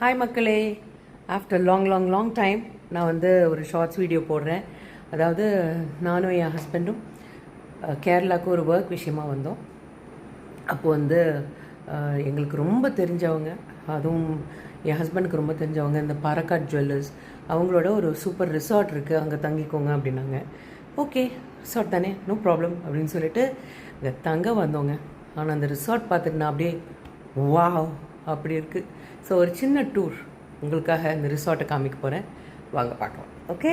Hi மக்களே, after long time நான் வந்து ஒரு ஷார்ட்ஸ் வீடியோ போடுறேன். அதாவது நானும் என் ஹஸ்பண்டும் கேரளாவுக்கு ஒரு ஒர்க் விஷயமாக வந்தோம். அப்போது வந்து எங்களுக்கு ரொம்ப தெரிஞ்சவங்க, அதுவும் என் ஹஸ்பண்டுக்கு ரொம்ப தெரிஞ்சவங்க, இந்த பாரக்காட் ஜுவல்லர்ஸ் அவங்களோட ஒரு சூப்பர் ரிசார்ட் இருக்குது, அங்கே தங்கிக்கோங்க அப்படின்னாங்க. ஓகே, ரிசார்ட் தானே, நோ ப்ராப்ளம் அப்படின்னு சொல்லிட்டு இங்கே தங்க வந்தோங்க. ஆனால் அந்த ரிசார்ட் பார்த்துட்டு நான் அப்படியே வாவ் அப்படி இருக்குது. ஸோ ஒரு சின்ன டூர் உங்களுக்காக இந்த ரிசார்ட்டை காமிக்க போகிறேன், வாங்க பார்க்கலாம். ஓகே,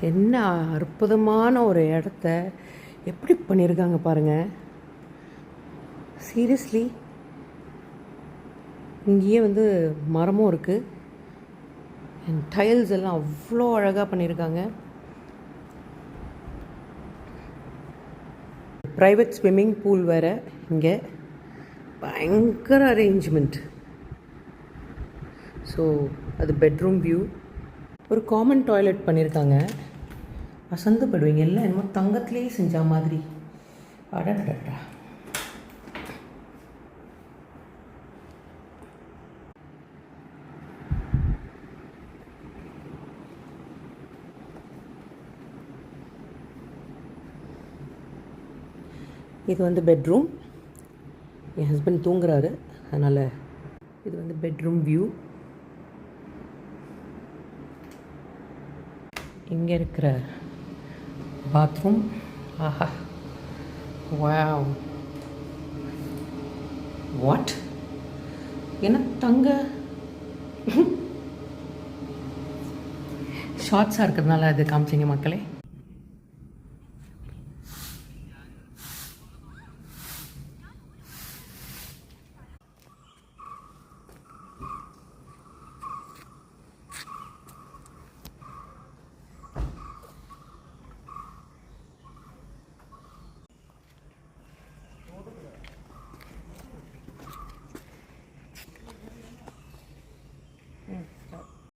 என்ன அற்புதமான ஒரு இடத்த எப்படி பண்ணியிருக்காங்க பாருங்கள். சீரியஸ்லி, இங்கேயே வந்து மரமும் இருக்குது, அண்ட் டைல்ஸ் எல்லாம் அவ்வளோ அழகாக பண்ணியிருக்காங்க. ப்ரைவேட் ஸ்விம்மிங் பூல் வேறு இங்கே, பயங்கர அரேஞ்ச்மெண்ட். ஸோ அது பெட்ரூம் வியூ. ஒரு காமன் டாய்லெட் பண்ணியிருக்காங்க. அசந்துப்படுவீங்க, எல்லாம் என்னமோ தங்கத்துலேயே செஞ்ச மாதிரி. அடடா, இது வந்து பெட்ரூம். என் ஹஸ்பண்ட் தூங்குறாரு, அதனால் இது வந்து பெட்ரூம் வியூ. இங்கே இருக்கிற பாத்ரூம், ஆஹா, வாவ், வாட், என்ன தங்க ஷார்ட்ஸாக இருக்கிறதுனால அது காமிச்சிங்க மக்களே.